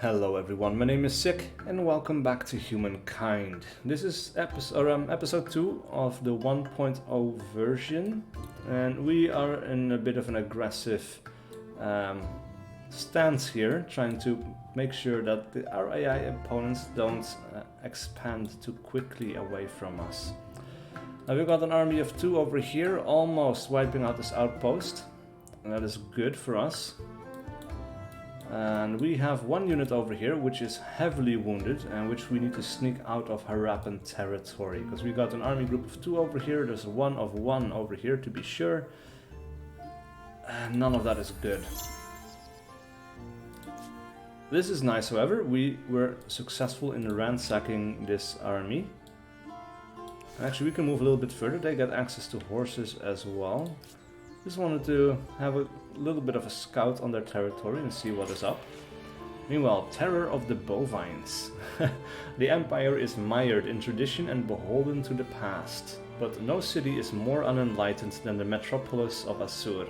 Hello everyone, my name is SiC and welcome back to Humankind. This is episode 2 of the 1.0 version, and we are in a bit of an aggressive stance here, trying to make sure that our AI opponents don't expand too quickly away from us. Now we've got an army of 2 over here, almost wiping out this outpost, and that is good for us. And we have 1 unit over here which is heavily wounded and which we need to sneak out of Harappan territory, because we got an army group of 2 over here, there's 1 of 1 over here to be sure, and none of that is good. This is nice, however, we were successful in ransacking this army. Actually, we can move a little bit further, they get access to horses as well. Just wanted to have a little bit of a scout on their territory and see what is up. Meanwhile, terror of the bovines. The empire is mired in tradition and beholden to the past, but no city is more unenlightened than the metropolis of Assur.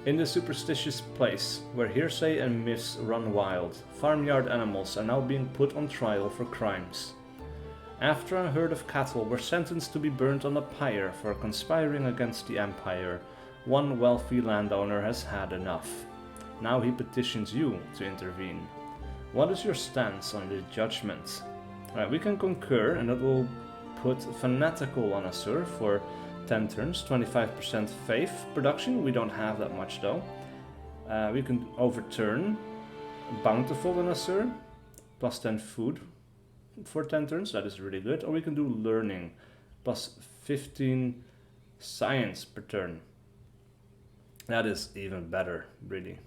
In the superstitious place, where hearsay and myths run wild, farmyard animals are now being put on trial for crimes. After a herd of cattle were sentenced to be burnt on a pyre for conspiring against the empire, one wealthy landowner has had enough. Now he petitions you to intervene. What is your stance on the judgment? Alright, we can concur, and that will put fanatical on Assur for 10 turns, 25% faith production. We don't have that much though. We can overturn bountiful on Assur, plus 10 food for 10 turns, that is really good. Or we can do learning, plus 15 science per turn. That is even better, really.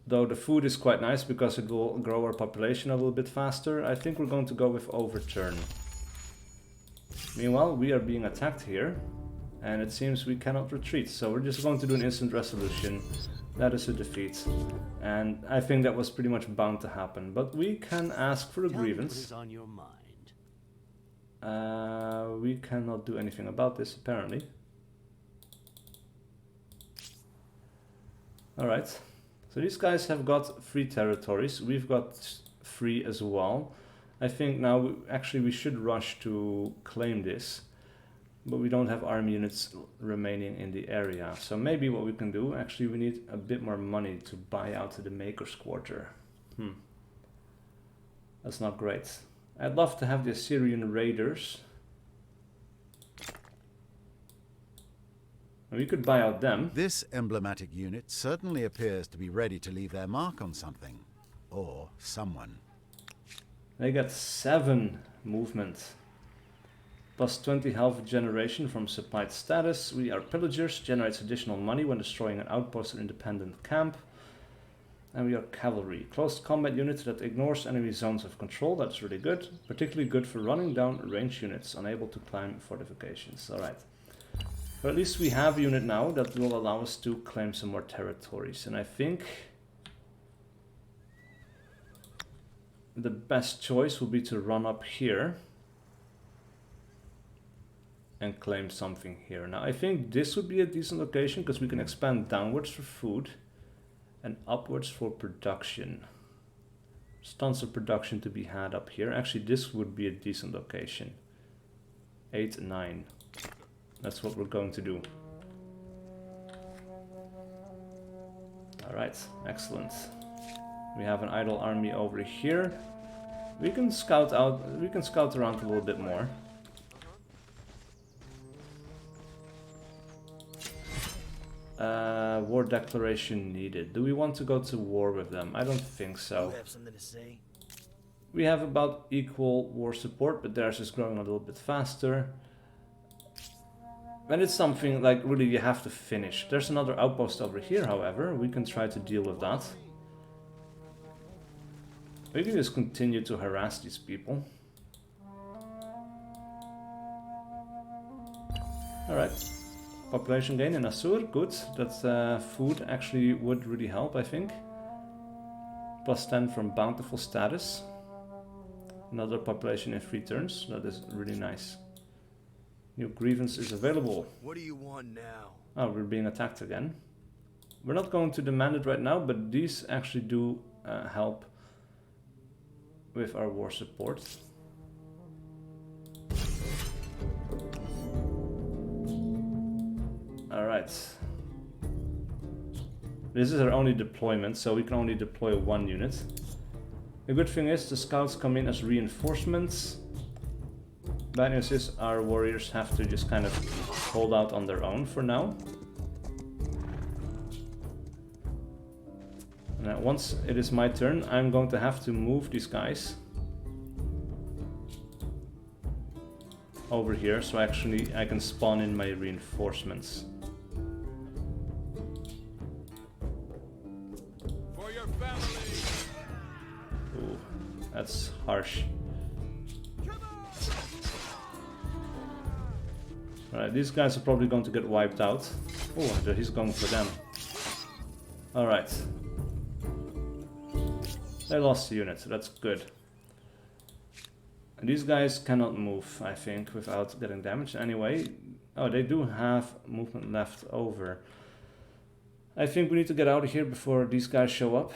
Though the food is quite nice because it will grow our population a little bit faster, I think we're going to go with overturn. Meanwhile, we are being attacked here, and it seems we cannot retreat, so we're just going to do an instant resolution. That is a defeat, and I think that was pretty much bound to happen, but we can ask for a grievance. What is on your mind? We cannot do anything about this, apparently. Alright, so these guys have got 3 territories, we've got 3 as well. I think now we should rush to claim this, but we don't have army units remaining in the area. So maybe what we can do, actually we need a bit more money to buy out the Maker's Quarter. That's not great. I'd love to have the Assyrian raiders. We could buy out them. This emblematic unit certainly appears to be ready to leave their mark on something. Or someone. They get 7 movement. Plus 20 health generation from supplied status. We are pillagers, generates additional money when destroying an outpost or independent camp. And we are cavalry. Close combat unit that ignores enemy zones of control, that's really good. Particularly good for running down range units unable to climb fortifications. Alright. But at least we have a unit now that will allow us to claim some more territories. And I think the best choice will be to run up here and claim something here. Now I think this would be a decent location because we can expand downwards for food and upwards for production. There's tons of production to be had up here. Actually, this would be a decent location. 8, 9. That's what we're going to do. Alright, excellent. We have an idle army over here. We can scout around a little bit more. War declaration needed. Do we want to go to war with them? I don't think so. You have something to say? We have about equal war support, but theirs is growing a little bit faster. And it's something like really you have to finish. There's another outpost over here, however. We can try to deal with that. We can just continue to harass these people. Alright. Population gain in Assur, good. That food actually would really help, I think. Plus 10 from bountiful status. Another population in 3 turns. That is really nice. New grievance is available. What do you want now? Oh, we're being attacked again. We're not going to demand it right now, but these actually do help with our war support. Alright. This is our only deployment, so we can only deploy 1 unit. The good thing is the scouts come in as reinforcements. Bad news is our warriors have to just kind of hold out on their own for now. Now, once it is my turn, I'm going to have to move these guys over here, so actually I can spawn in my reinforcements. For your family. Ooh, that's harsh. Alright, these guys are probably going to get wiped out. Oh, he's going for them. Alright. They lost a unit, so that's good. And these guys cannot move, I think, without getting damaged anyway. Oh, they do have movement left over. I think we need to get out of here before these guys show up.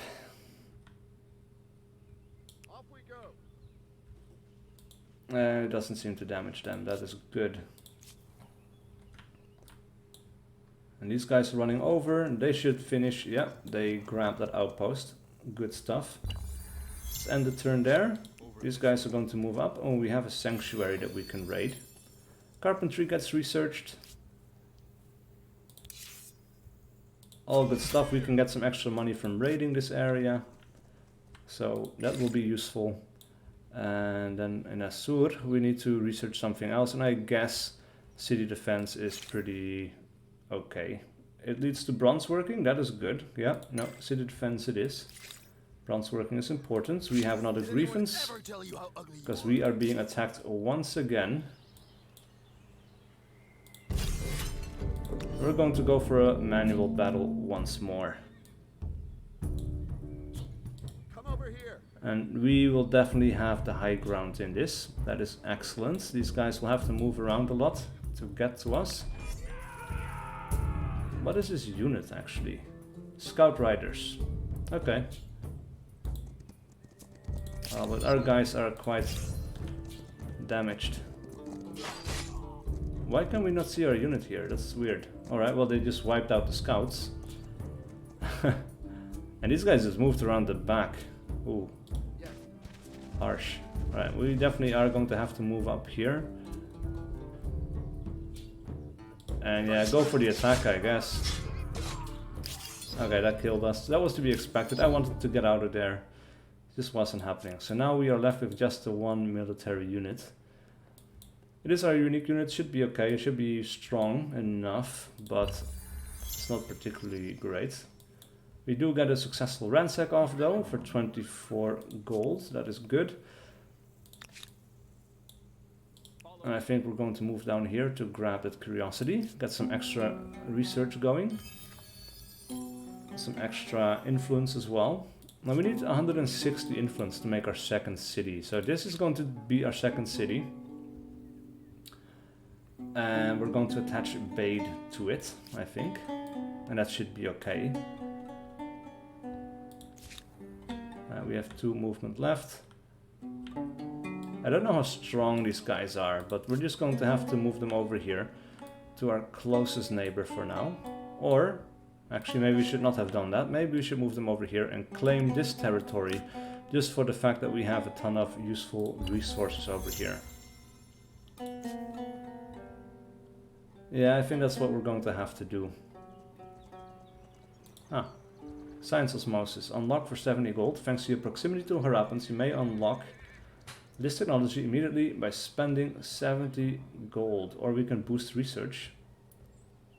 Off we go. It doesn't seem to damage them, that is good. And these guys are running over, and they should finish. Yeah, they grabbed that outpost. Good stuff. Let's end the turn there. These guys are going to move up. Oh, we have a sanctuary that we can raid. Carpentry gets researched. All good stuff. We can get some extra money from raiding this area. So that will be useful. And then in Assur, we need to research something else. And I guess city defense is pretty okay. It leads to bronze working. That is good. Yeah, no, city defense it is. Bronze working is important. We have another grievance because we are being attacked once again. We're going to go for a manual battle once more. Come over here. And we will definitely have the high ground in this. That is excellent. These guys will have to move around a lot to get to us. What is this unit actually? Scout riders. Okay. But our guys are quite damaged. Why can we not see our unit here? That's weird. Alright, well they just wiped out the scouts. And these guys just moved around the back. Ooh. Harsh. Alright, we definitely are going to have to move up here. And yeah, go for the attack, I guess. Okay, that killed us. That was to be expected. I wanted to get out of there. This wasn't happening. So now we are left with just the 1 military unit. It is our unique unit. Should be okay. It should be strong enough, but it's not particularly great. We do get a successful ransack off though for 24 gold. That is good. And I think we're going to move down here to grab that curiosity. Get some extra research going. Some extra influence as well. Now we need 160 influence to make our second city. So this is going to be our second city. And we're going to attach Bade to it, I think. And that should be okay. We have 2 movement left. I don't know how strong these guys are, but we're just going to have to move them over here to our closest neighbor for now. Or, actually maybe we should not have done that. Maybe we should move them over here and claim this territory just for the fact that we have a ton of useful resources over here. Yeah, I think that's what we're going to have to do. Ah, Science Osmosis. Unlock for 70 gold. Thanks to your proximity to Harappans, you may unlock this technology immediately by spending 70 gold. Or we can boost research.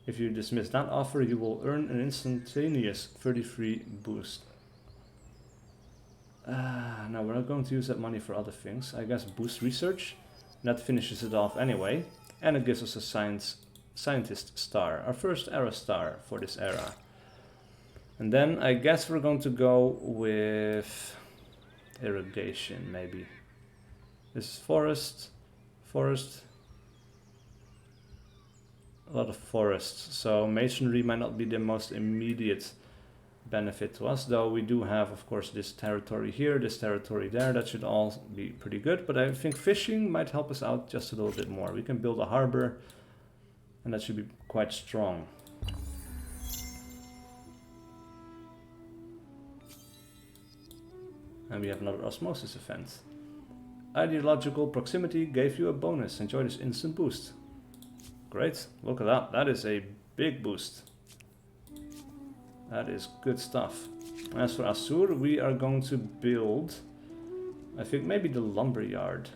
If you dismiss that offer, you will earn an instantaneous 33 boost. Now we're not going to use that money for other things. I guess boost research. That finishes it off anyway. And it gives us a scientist star. Our first era star for this era. And then I guess we're going to go with irrigation maybe. This is forest. A lot of forests, so masonry might not be the most immediate benefit to us, though we do have, of course, this territory here, this territory there. That should all be pretty good, but I think fishing might help us out just a little bit more. We can build a harbor, and that should be quite strong. And we have another osmosis event. Ideological proximity gave you a bonus. Enjoy this instant boost. Great, look at that. That is a big boost. That is good stuff. As for Asur, we are going to build, I think, maybe the lumber yard.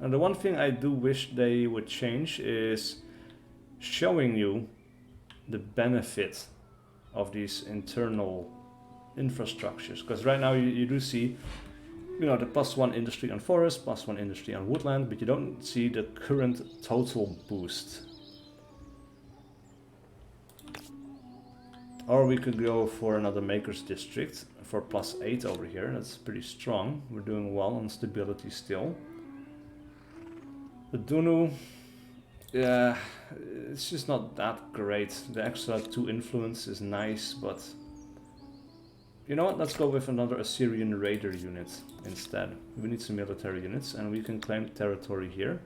And the one thing I do wish they would change is showing you the benefit of these internal infrastructures. Because right now you do see, you know, the +1 industry on forest, +1 industry on woodland, but you don't see the current total boost. Or we could go for another maker's district for +8 over here. That's pretty strong. We're doing well on stability still. The Dunu, yeah, it's just not that great. The extra 2 influence is nice, but you know what? Let's go with another Assyrian raider unit instead. We need some military units, and we can claim territory here.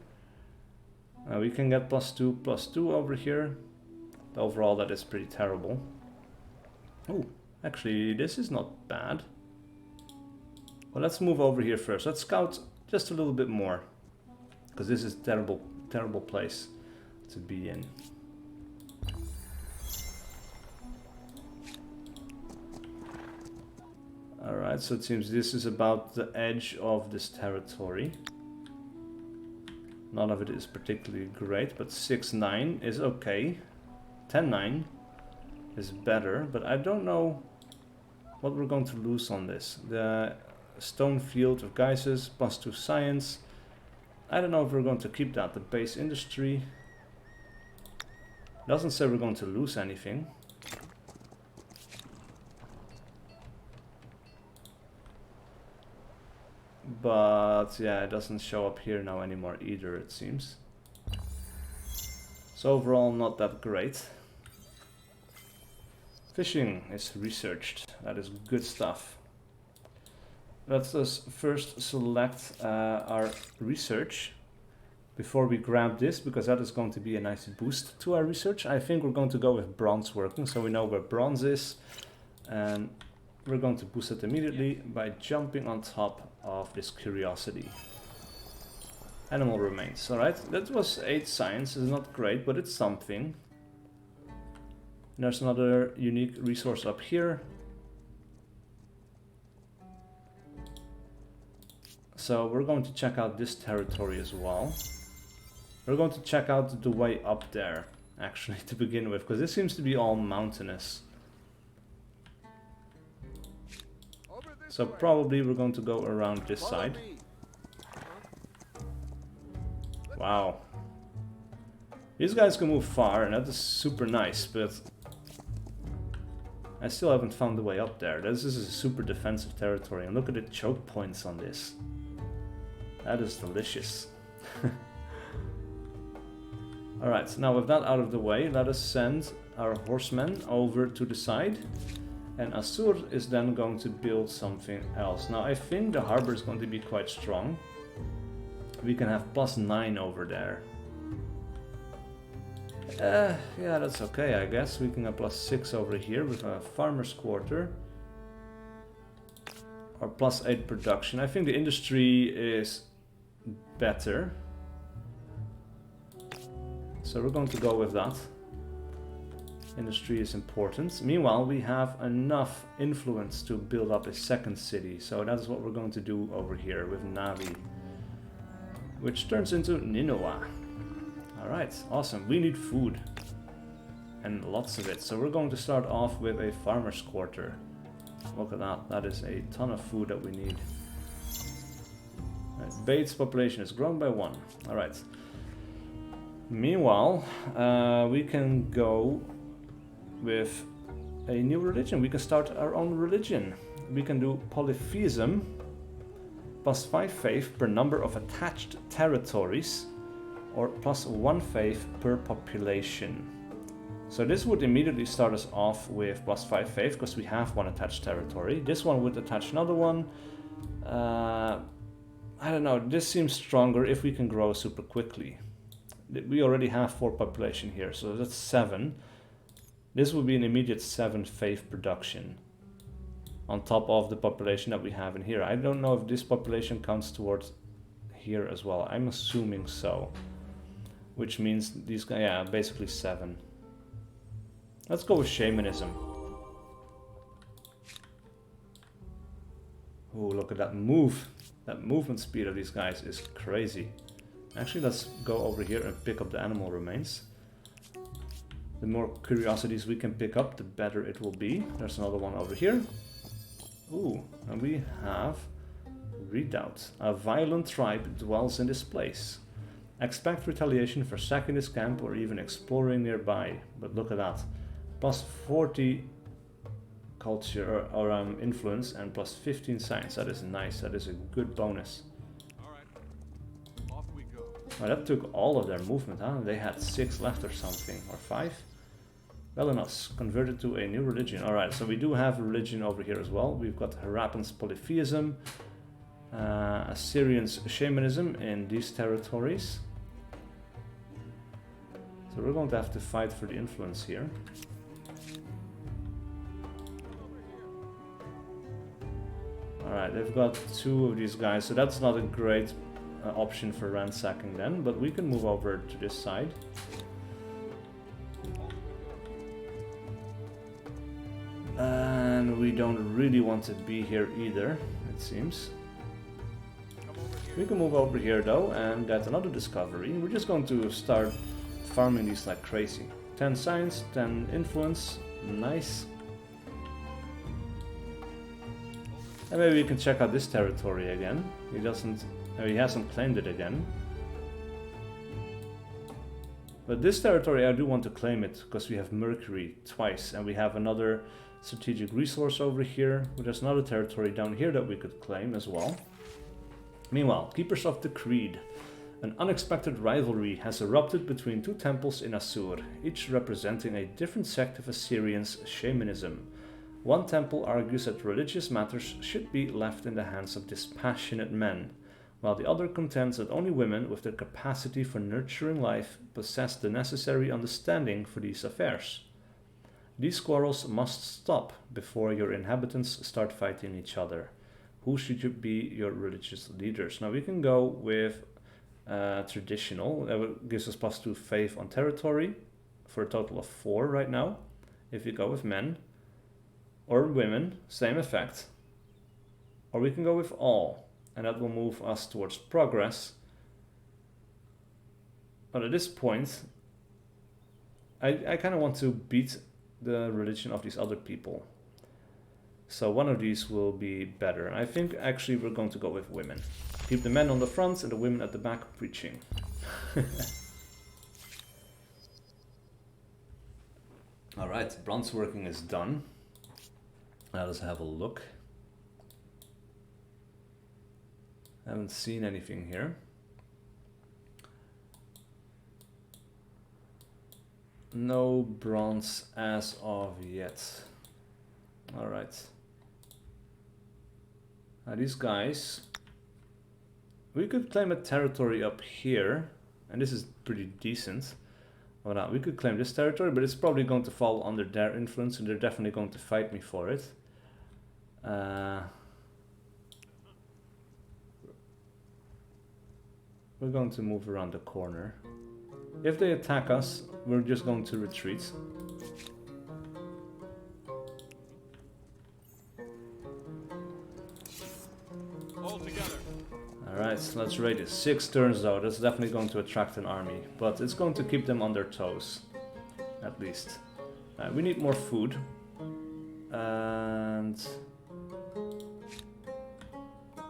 We can get +2/+2 over here. Overall, that is pretty terrible. Oh, actually, this is not bad. Well, let's move over here first. Let's scout just a little bit more, because this is a terrible, terrible place to be in. Alright, so it seems this is about the edge of this territory. None of it is particularly great, but 6-9 is okay. 10-9 is better, but I don't know what we're going to lose on this. The stone field of geysers, +2 science. I don't know if we're going to keep that. The base industry doesn't say we're going to lose anything. But yeah, it doesn't show up here now anymore either, it seems. So overall, not that great. Fishing is researched. That is good stuff. Let us first select our research before we grab this, because that is going to be a nice boost to our research. I think we're going to go with bronze working, so we know where bronze is, and we're going to boost it immediately by jumping on top of this curiosity. Animal remains. Alright, that was 8 science. It's not great, but it's something. There's another unique resource up here. So we're going to check out this territory as well. We're going to check out the way up there, actually, to begin with, because this seems to be all mountainous. So probably we're going to go around this side. Wow. These guys can move far, and that is super nice, but I still haven't found the way up there. This is a super defensive territory, and look at the choke points on this. That is delicious. Alright, so now with that out of the way, let us send our horsemen over to the side. And Asur is then going to build something else. Now I think the harbor is going to be quite strong. We can have +9 over there. Yeah, that's okay, I guess. We can have +6 over here with a farmer's quarter. Or +8 production. I think the industry is better. So we're going to go with that. Industry is important. Meanwhile, we have enough influence to build up a second city. So that is what we're going to do over here with Navi. Which turns into Nineveh. Alright, awesome. We need food. And lots of it. So we're going to start off with a farmer's quarter. Look at that. That is a ton of food that we need. Right, Bates population is grown by 1. Alright. Meanwhile, we can go with a new religion. We can start our own religion. We can do polytheism. +5 faith per number of attached territories. Or +1 faith per population. So this would immediately start us off with +5 faith, because we have one attached territory. This one would attach another one. I don't know, this seems stronger if we can grow super quickly. We already have 4 population here, so that's 7. This would be an immediate 7 faith production on top of the population that we have in here. I don't know if this population counts towards here as well. I'm assuming so. Which means these guys, yeah, basically 7. Let's go with shamanism. Oh, look at that move. That movement speed of these guys is crazy. Actually, let's go over here and pick up the animal remains. The more curiosities we can pick up, the better it will be. There's another one over here. Ooh, and we have Redoubt. A violent tribe dwells in this place. Expect retaliation for sacking this camp or even exploring nearby. But look at that. +40 culture or influence and +15 science. That is nice. That is a good bonus. Alright, off we go. Well, that took all of their movement, huh? They had 6 left or something, or 5. Well enough, converted to a new religion. Alright, so we do have a religion over here as well. We've got Harappan's polytheism, Assyrian's shamanism in these territories. So we're going to have to fight for the influence here. Alright, they've got 2 of these guys, so that's not a great option for ransacking then, but we can move over to this side. And we don't really want to be here either, it seems. We can move over here though and get another discovery. We're just going to start farming these like crazy. 10 science, 10 influence, nice. And maybe we can check out this territory again. He hasn't claimed it again. But this territory I do want to claim it, because we have Mercury twice, and we have another strategic resource over here. There's another territory down here that we could claim as well. Meanwhile, Keepers of the Creed. An unexpected rivalry has erupted between 2 temples in Assur, each representing a different sect of Assyrians' shamanism. One temple argues that religious matters should be left in the hands of dispassionate men, while the other contends that only women with the capacity for nurturing life possess the necessary understanding for these affairs. These quarrels must stop before your inhabitants start fighting each other. Who should be your religious leaders? Now we can go with traditional. That gives us +2 faith on territory for a total of 4 right now. If we go with men or women, same effect. Or we can go with all, and that will move us towards progress. But at this point, I kind of want to beat the religion of these other people. So one of these will be better. I think actually we're going to go with women. Keep the men on the front and the women at the back preaching. Alright, bronze working is done. Now let's have a look. Haven't seen anything here. No bronze as of yet. Alright. Now these guys, we could claim a territory up here, and this is pretty decent. Well, now we could claim this territory, but it's probably going to fall under their influence, and they're definitely going to fight me for it. We're going to move around the corner. If they attack us, we're just going to retreat. All together. Alright, so let's rate it. 6 turns though, that's definitely going to attract an army. But it's going to keep them on their toes. At least. We need more food. And...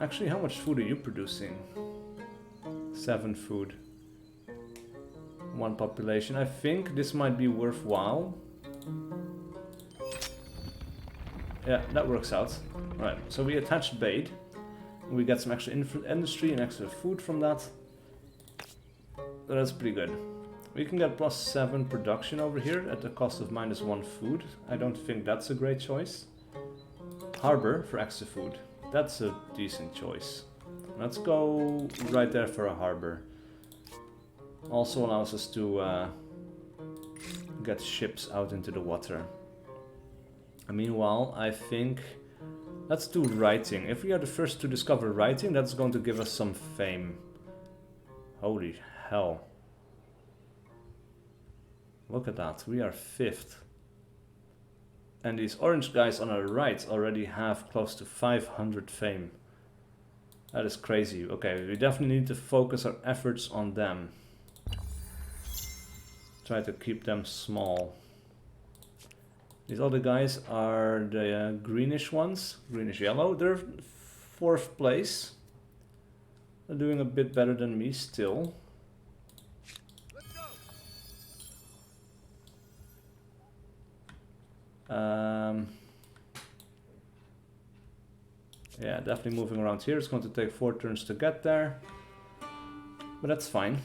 actually, how much food are you producing? 7 food. 1 population. I think this might be worthwhile. Yeah, that works out. Alright, so we attached bait. We get some extra industry and extra food from that. So that's pretty good. We can get +7 production over here at the cost of -1 food. I don't think that's a great choice. Harbor for extra food. That's a decent choice. Let's go right there for a harbor. Also allows us to get ships out into the water. And meanwhile, I think let's do writing. If we are the first to discover writing, that's going to give us some fame. Holy hell. Look at that, we are 5th. And these orange guys on our right already have close to 500 fame. That is crazy. Okay, we definitely need to focus our efforts on them. Try to keep them small. These other guys are the greenish ones, greenish yellow. They're 4th place. They're doing a bit better than me still. Yeah, definitely moving around here. It's going to take 4 turns to get there, but that's fine.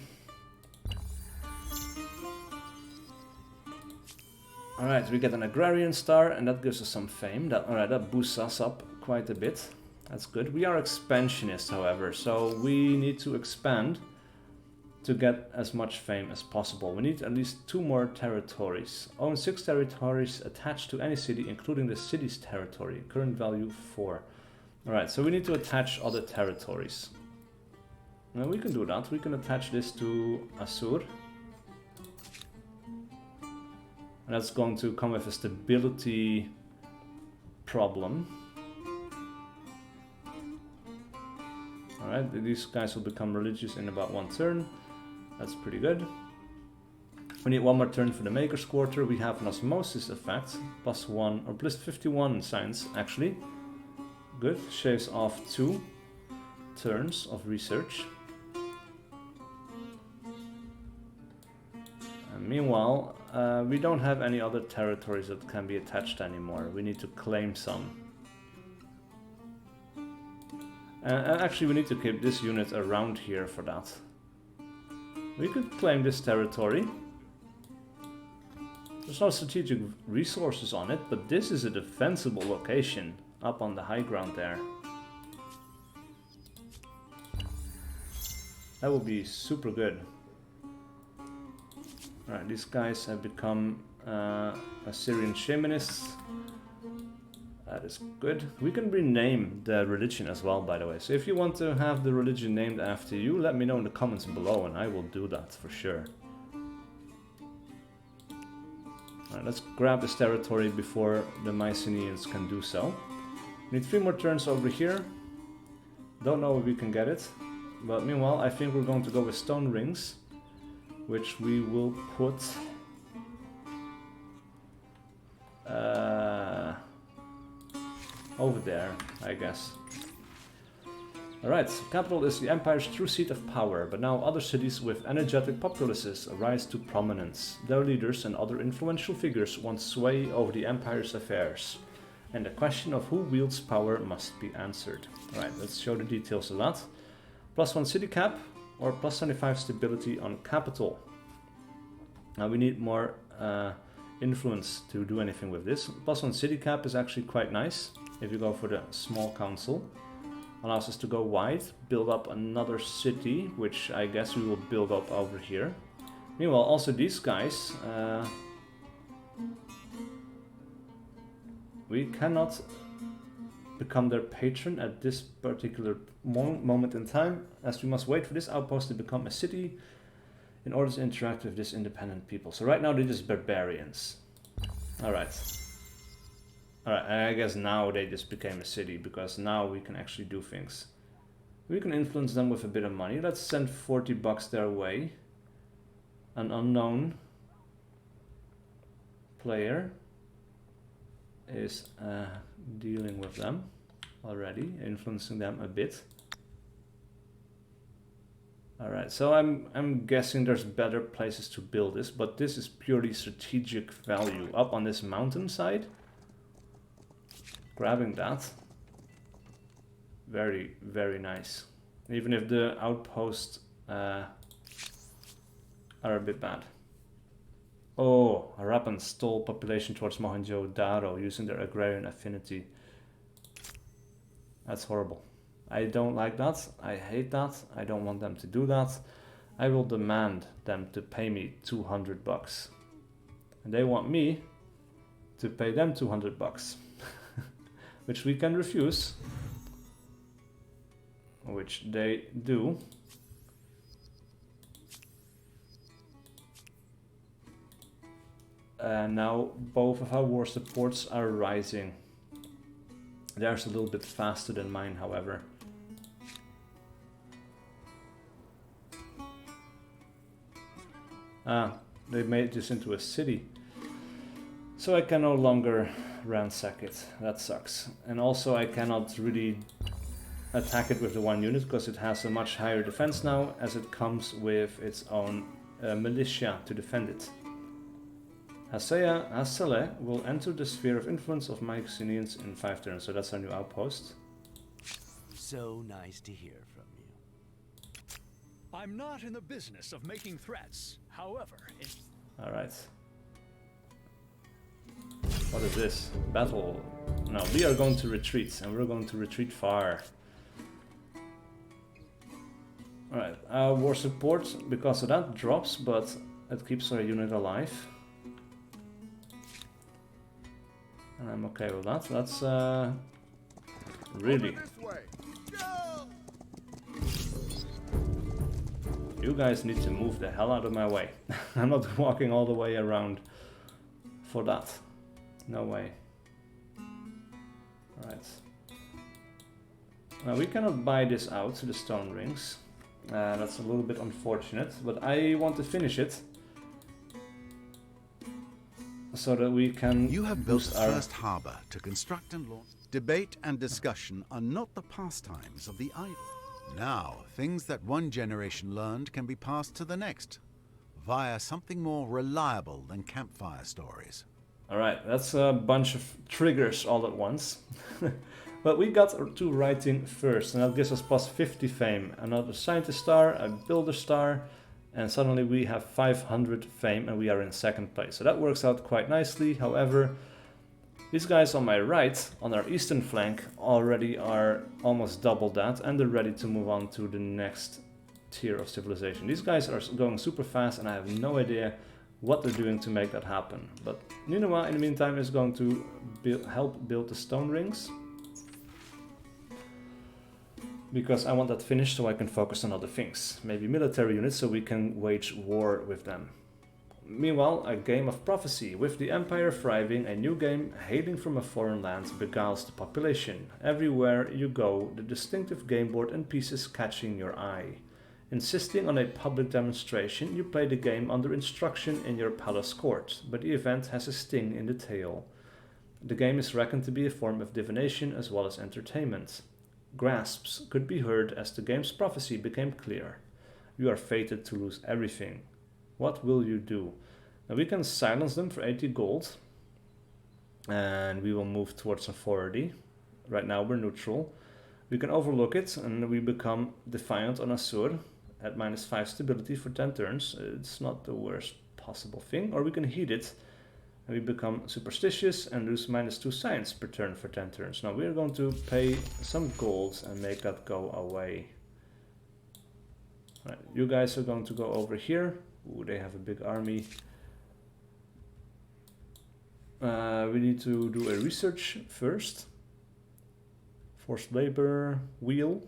Alright, we get an agrarian star, and that gives us some fame. That boosts us up quite a bit. That's good. We are expansionists, however, so we need to expand to get as much fame as possible. We need at least 2 more territories. Own 6 territories attached to any city, including the city's territory. Current value 4. Alright, so we need to attach other territories. Now we can do that. We can attach this to Asur. And that's going to come with a stability problem. Alright, these guys will become religious in about 1 turn. That's pretty good. We need 1 more turn for the Maker's Quarter. We have an osmosis effect. +1 or +51 science actually. Good. Shaves off 2 turns of research. And meanwhile, we don't have any other territories that can be attached anymore. We need to claim some. Actually, we need to keep this unit around here for that. We could claim this territory. There's no strategic resources on it, but this is a defensible location up on the high ground there. That would be super good. Alright, these guys have become Assyrian shamanists. That is good. We can rename the religion as well, by the way. So if you want to have the religion named after you, let me know in the comments below and I will do that for sure. Alright, let's grab this territory before the Mycenaeans can do so. We need 3 more turns over here. Don't know if we can get it. But meanwhile, I think we're going to go with stone rings, which we will put over there, I guess. Alright, capital is the Empire's true seat of power, but now other cities with energetic populaces arise to prominence. Their leaders and other influential figures want sway over the Empire's affairs, and the question of who wields power must be answered. Alright, let's show the details of that. +1 city cap, or +75 stability on capital. Now we need more influence to do anything with this. +1 city cap is actually quite nice. If you go for the small council, allows us to go wide, build up another city, which I guess we will build up over here. Meanwhile, also these guys, we cannot become their patron at this particular moment in time, as we must wait for this outpost to become a city in order to interact with this independent people. So right now they're just barbarians. Alright. Alright, and I guess now they just became a city, because now we can actually do things. We can influence them with a bit of money. Let's send 40 bucks their way. An unknown player is dealing with them already, influencing them a bit. Alright, so I'm guessing there's better places to build this, but this is purely strategic value. Up on this mountainside, grabbing that. Very, very nice. Even if the outposts are a bit bad. Oh, Harappan stole population towards Mohenjo-Daro using their agrarian affinity. That's horrible. I don't like that. I hate that. I don't want them to do that. I will demand them to pay me 200 bucks. And they want me to pay them 200 bucks. Which we can refuse. Which they do. And now both of our war supports are rising. Theirs a little bit faster than mine, however. Ah, they made this into a city. So I can no longer ransack it. That sucks. And also I cannot really attack it with the one unit because it has a much higher defense now, as it comes with its own militia to defend it. Hasele will enter the sphere of influence of Mycenaeans in 5 turns, so that's our new outpost. So nice to hear from you. I'm not in the business of making threats. However, Alright. What is this? Battle. No, we are going to retreat, and we're going to retreat far. Alright, our war support, because of that, drops, but it keeps our unit alive. And I'm okay with that. That's really... You guys need to move the hell out of my way. I'm not walking all the way around for that. No way. Alright. Now we cannot buy this out to the stone rings. That's a little bit unfortunate, but I want to finish it. So that we can... You have built the first harbour to construct and launch. Debate and discussion are not the pastimes of the idle. Now, things that one generation learned can be passed to the next, via something more reliable than campfire stories. Alright, that's a bunch of triggers all at once. But we got to writing first, and that gives us plus 50 fame. Another scientist star, a builder star, and suddenly we have 500 fame and we are in second place. So that works out quite nicely. However, these guys on my right, on our eastern flank, already are almost double that, and they're ready to move on to the next tier of civilization. These guys are going super fast, and I have no idea what they're doing to make that happen. But Nineveh, in the meantime, is going to help build the stone rings. Because I want that finished so I can focus on other things. Maybe military units so we can wage war with them. Meanwhile, a game of prophecy. With the empire thriving, a new game hailing from a foreign land beguiles the population. Everywhere you go, the distinctive game board and pieces catching your eye. Insisting on a public demonstration, you play the game under instruction in your palace court, but the event has a sting in the tail. The game is reckoned to be a form of divination as well as entertainment. Grasps could be heard as the game's prophecy became clear. You are fated to lose everything. What will you do? Now we can silence them for 80 gold. And we will move towards authority. Right now we're neutral. We can overlook it and we become defiant on Assur at -5 stability for 10 turns. It's not the worst possible thing. Or we can heed it and we become superstitious and lose -2 science per turn for 10 turns. Now we're going to pay some gold and make that go away. Right, you guys are going to go over here. Ooh, they have a big army. We need to do a research first. Forced labor, wheel,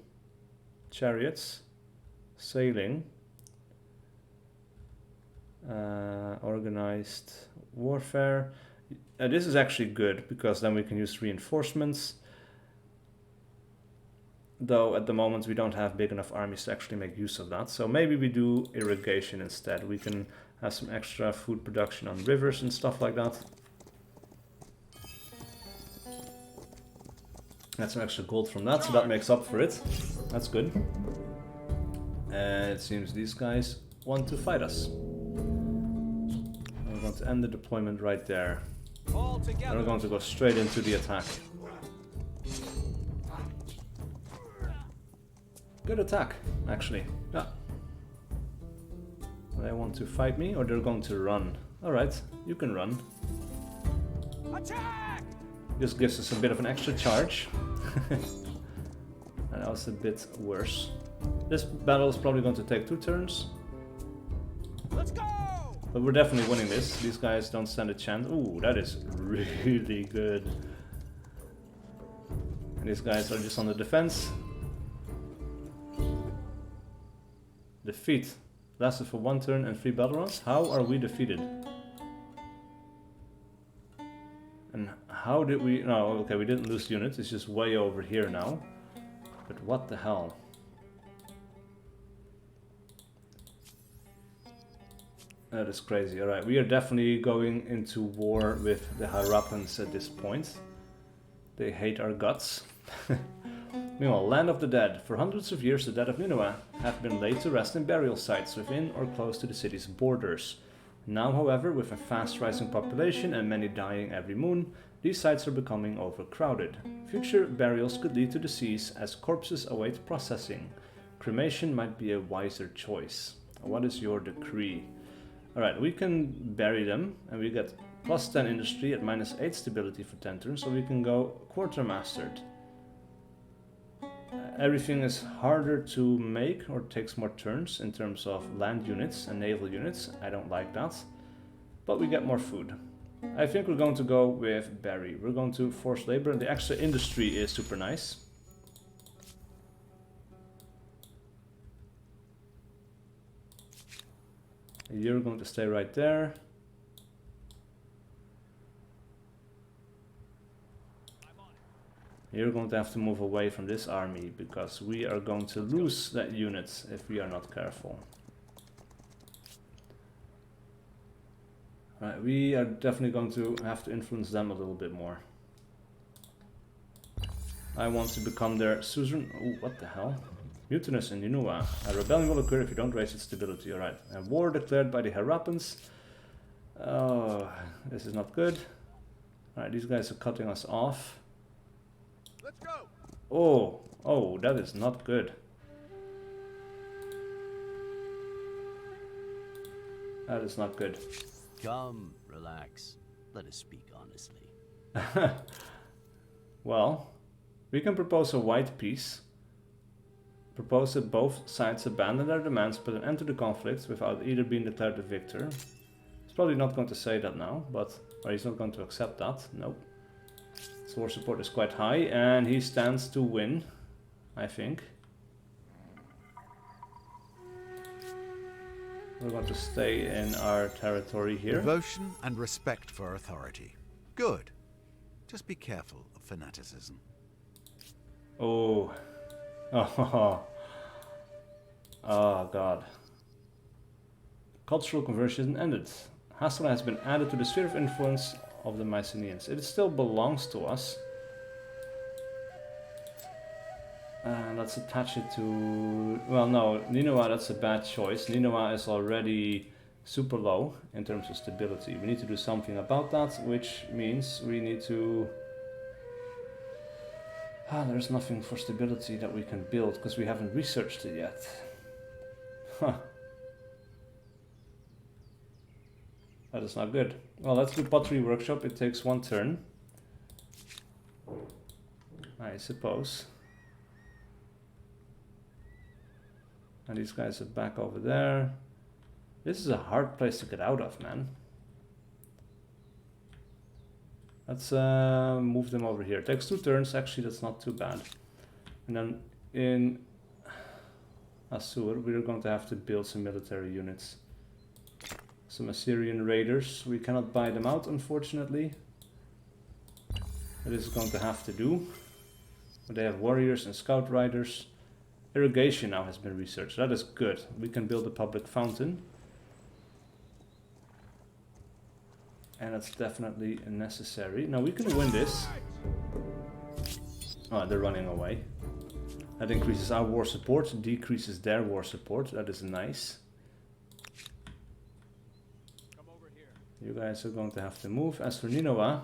chariots, sailing, organized warfare. This is actually good because then we can use reinforcements. Though at the moment we don't have big enough armies to actually make use of that. So maybe we do irrigation instead. We can have some extra food production on rivers and stuff like that. That's some extra gold from that, so that makes up for it. That's good. And it seems these guys want to fight us. We're going to end the deployment right there. And we're going to go straight into the attack. Good attack, actually. Yeah. They want to fight me, or they're going to run. Alright, you can run. Attack! This gives us a bit of an extra charge. And that was a bit worse. This battle is probably going to take 2 turns. Let's go! But we're definitely winning this. These guys don't stand a chance. Ooh, that is really good. And these guys are just on the defense. Defeat. Lasted for 1 turn and 3 battle rounds. How are we defeated? And how did we... No, okay, we didn't lose units. It's just way over here now. But what the hell? That is crazy. Alright, we are definitely going into war with the Harappans at this point. They hate our guts. Meanwhile, Land of the Dead. For hundreds of years, the dead of Nineveh have been laid to rest in burial sites within or close to the city's borders. Now, however, with a fast rising population and many dying every moon, these sites are becoming overcrowded. Future burials could lead to disease as corpses await processing. Cremation might be a wiser choice. What is your decree? Alright, we can bury them and we get plus 10 industry at minus 8 stability for 10 turns, so we can go quartermastered. Everything is harder to make or takes more turns in terms of land units and naval units. I don't like that. But we get more food. I think we're going to go with Barry. We're going to force labor and the extra industry is super nice. You're going to stay right there. You're going to have to move away from this army because we are going to lose that unit if we are not careful. Right, we are definitely going to have to influence them a little bit more. I want to become their suzerain. Oh, what the hell? Mutinous in Nineveh. A rebellion will occur if you don't raise its stability. Alright, a war declared by the Harappans. Oh, this is not good. Alright, these guys are cutting us off. Let's go! Oh, that is not good. That is not good. Come, relax. Let us speak honestly. Well, we can propose a white peace. Propose that both sides abandon their demands, put an end to the conflict without either being declared the victor. He's probably not going to say that now, but or he's not going to accept that. Nope. His war support is quite high, and he stands to win, I think. We're going to stay in our territory here. Devotion and respect for authority. Good. Just be careful of fanaticism. Oh. Oh. Oh, God. Cultural conversion ended. Hassel has been added to the sphere of influence of the Mycenaeans. It still belongs to us. Let's attach it to... Well, no, Nineveh, that's a bad choice. Nineveh is already super low in terms of stability. We need to do something about that, which means we need to... there's nothing for stability that we can build, because we haven't researched it yet. Huh. That is not good. Well, let's do pottery workshop. It takes 1 turn, I suppose. And these guys are back over there. This is a hard place to get out of, man. Let's move them over here. It takes 2 turns. Actually, that's not too bad. And then in Assur, we're going to have to build some military units. Some Assyrian raiders. We cannot buy them out, unfortunately. It is going to have to do. But they have warriors and scout riders. Irrigation now has been researched. That is good. We can build a public fountain. And that's definitely necessary. Now we can win this. Oh, they're running away. That increases our war support, decreases their war support. That is nice. Come over here. You guys are going to have to move. As for Nineveh,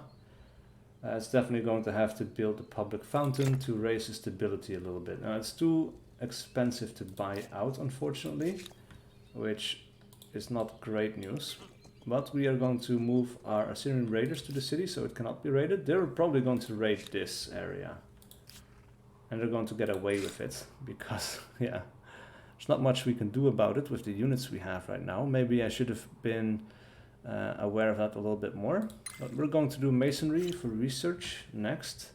it's definitely going to have to build a public fountain to raise the stability a little bit. Now it's too expensive to buy out, unfortunately, which is not great news. But we are going to move our Assyrian raiders to the city, so it cannot be raided. They're probably going to raid this area. And they're going to get away with it, because, yeah, there's not much we can do about it with the units we have right now. Maybe I should have been aware of that a little bit more. But we're going to do masonry for research next.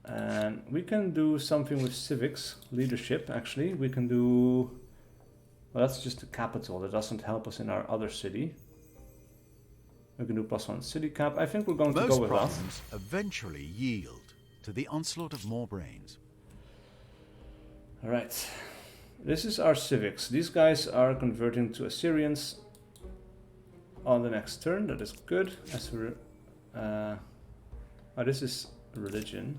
And we can do something with civics, leadership, actually. We can do... Well, that's just the capital. That doesn't help us in our other city. We can do +1 city cap. I think we're going to go with that. Most problems eventually yield to the onslaught of more brains. Alright. This is our civics. These guys are converting to Assyrians on the next turn. That is good. As for... oh, this is religion.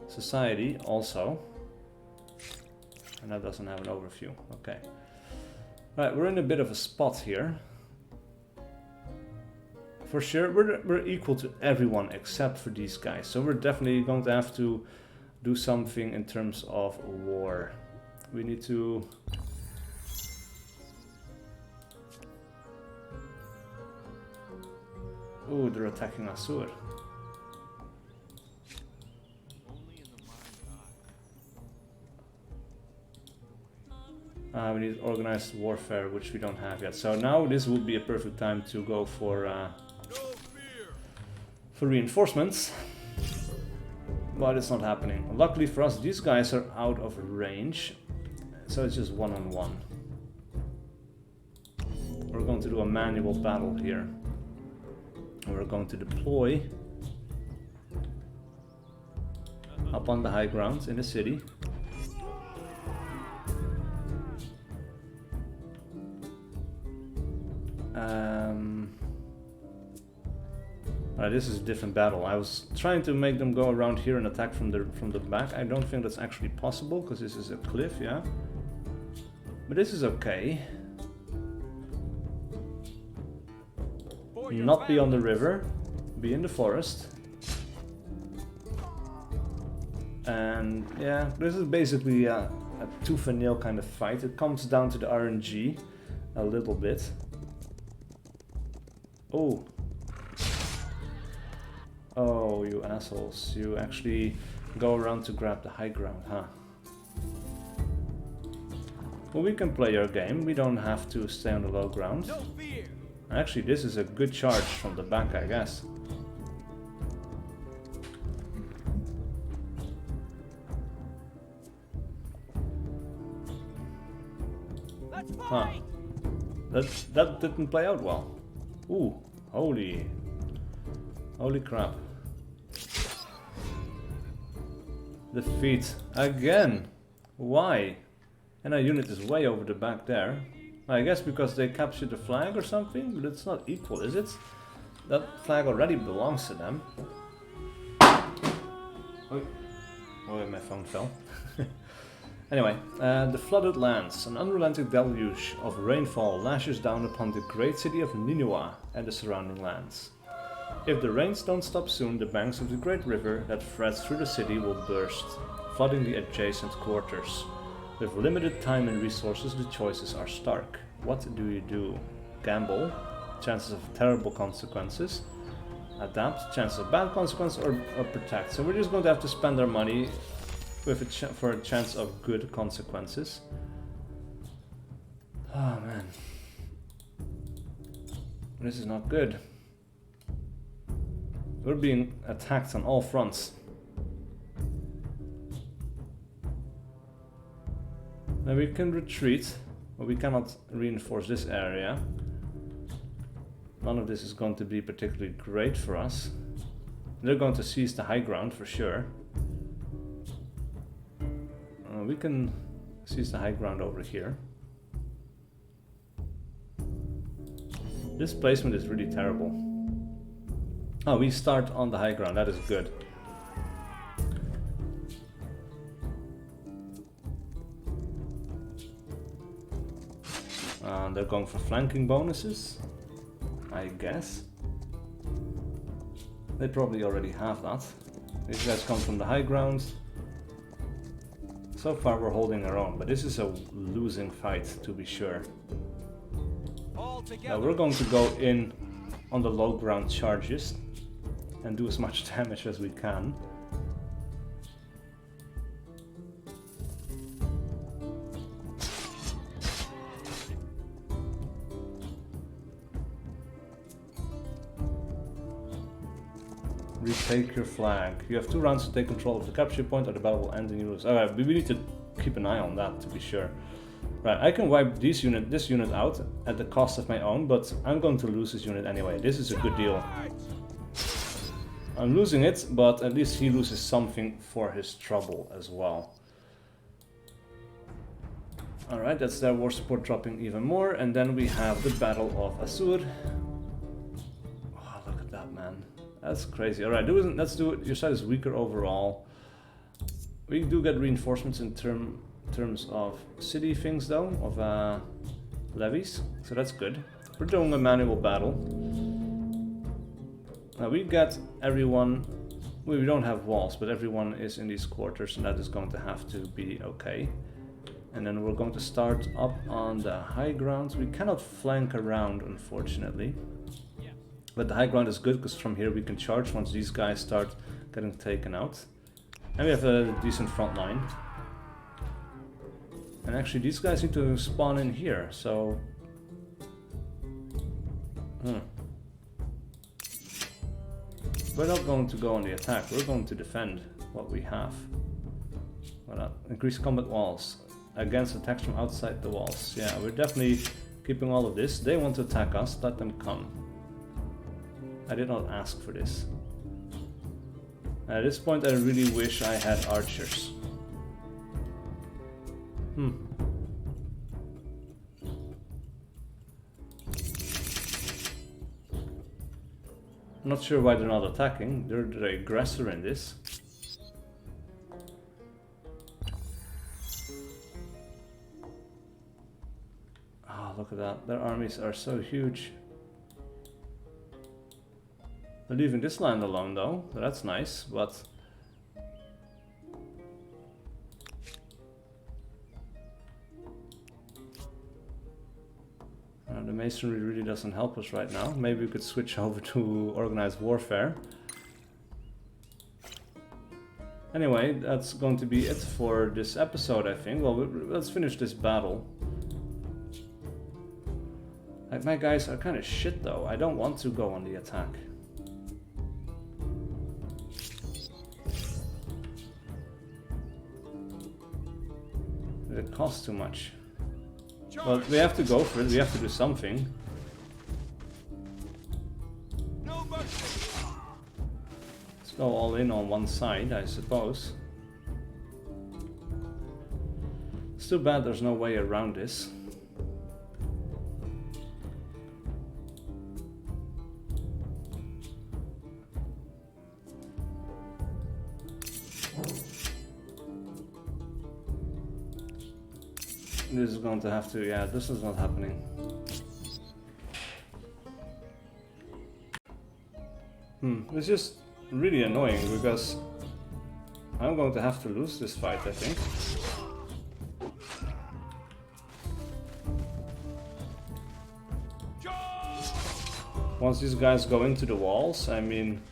Society also. And that doesn't have an overview. Okay. Right, we're in a bit of a spot here. For sure, we're equal to everyone except for these guys. So we're definitely going to have to do something in terms of war. We need to... Ooh, they're attacking Assur. We need organized warfare, which we don't have yet. So now this would be a perfect time to go for reinforcements. But it's not happening. Luckily for us, these guys are out of range. So it's just one-on-one. We're going to do a manual battle here. We're going to deploy up on the high ground in the city. This is a different battle. I was trying to make them go around here and attack from the back. I don't think that's actually possible because this is a cliff, yeah. But this is okay. Not be on the river, be in the forest. And yeah, this is basically a tooth and nail kind of fight. It comes down to the RNG a little bit. Oh. Oh, you assholes. You actually go around to grab the high ground, huh? Well, we can play our game. We don't have to stay on the low ground. No fear. Actually, this is a good charge from the back, I guess. Let's Huh. fight. That didn't play out well. Ooh, holy crap. Defeat again. Why? And our unit is way over the back there. I guess because they captured the flag or something, but it's not equal, is it? That flag already belongs to them. Oh, my phone fell. Anyway, the flooded lands. An unrelenting deluge of rainfall lashes down upon the great city of Nineveh and the surrounding lands. If the rains don't stop soon, the banks of the great river that threads through the city will burst, flooding the adjacent quarters. With limited time and resources, the choices are stark. What do you do? Gamble, chances of terrible consequences. Adapt, chances of bad consequences, or protect. So we're just going to have to spend our money with for a chance of good consequences. Oh man. This is not good. We're being attacked on all fronts. Now we can retreat, but we cannot reinforce this area. None of this is going to be particularly great for us. They're going to seize the high ground for sure. We can seize the high ground over here. This placement is really terrible. Oh, we start on the high ground, that is good. They're going for flanking bonuses, I guess. They probably already have that. These guys come from the high ground. So far we're holding our own, but this is a losing fight to be sure. All Now together. we're going to go in on the low ground charges and do as much damage as we can. Retake your flag. You have 2 rounds to take control of the capture point or the battle will end and you lose. Alright, we need to keep an eye on that to be sure. Right, I can wipe this unit out at the cost of my own, but I'm going to lose this unit anyway. This is a good deal. I'm losing it, but at least he loses something for his trouble as well. Alright, that's their war support dropping even more, and then we have the Battle of Assur. Oh, look at that, man. That's crazy. Alright, let's do it. Your side is weaker overall. We do get reinforcements in terms of city things though, of levies, so that's good. We're doing a manual battle. Now we get everyone, we don't have walls, but everyone is in these quarters and that is going to have to be okay. And then we're going to start up on the high ground. We cannot flank around, unfortunately. But the high ground is good because from here we can charge once these guys start getting taken out. And we have a decent front line. And actually these guys need to spawn in here, so... We're not going to go on the attack, we're going to defend what we have. Increase combat walls against attacks from outside the walls. Yeah, we're definitely keeping all of this. They want to attack us, let them come. I did not ask for this. At this point I really wish I had archers. I'm not sure why they're not attacking. They're the aggressor in this. Oh, look at that. Their armies are so huge. They're leaving this land alone though. That's nice, but... the masonry really doesn't help us right now. Maybe we could switch over to organized warfare. Anyway, that's going to be it for this episode, I think. Well, let's finish this battle. Like, my guys are kind of shit though. I don't want to go on the attack. It costs too much. Well, we have to go for it, we have to do something. No mercy. Let's go all in on one side, I suppose. It's too bad there's no way around this. This is going to have to, yeah, this is not happening. It's just really annoying because I'm going to have to lose this fight, I think. Once these guys go into the walls, I mean...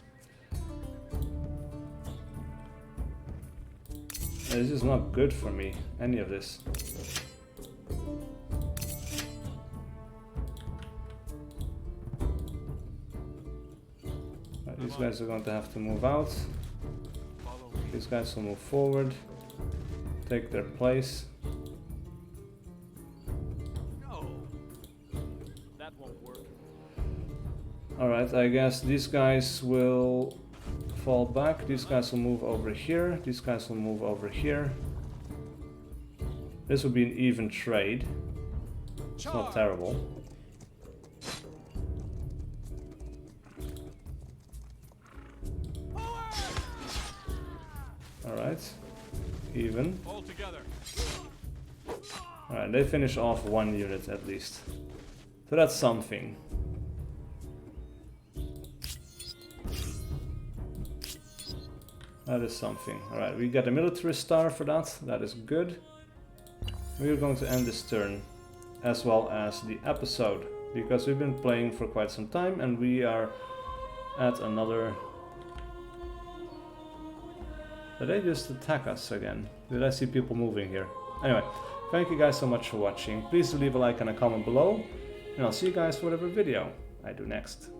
This is not good for me, any of this. These guys are going to have to move out. These guys will move forward, take their place. No. That won't work. Alright, I guess these guys will fall back. These guys will move over here. These guys will move over here. This will be an even trade. It's not terrible. Alright, even. All together. Alright, they finish off one unit at least. So that's something. That is something. Alright, we got a military star for that. That is good. We are going to end this turn, as well as the episode. because we've been playing for quite some time and we are at another... Did they just attack us again? Did I see people moving here? Anyway, thank you guys so much for watching. Please leave a like and a comment below, and I'll see you guys for whatever video I do next.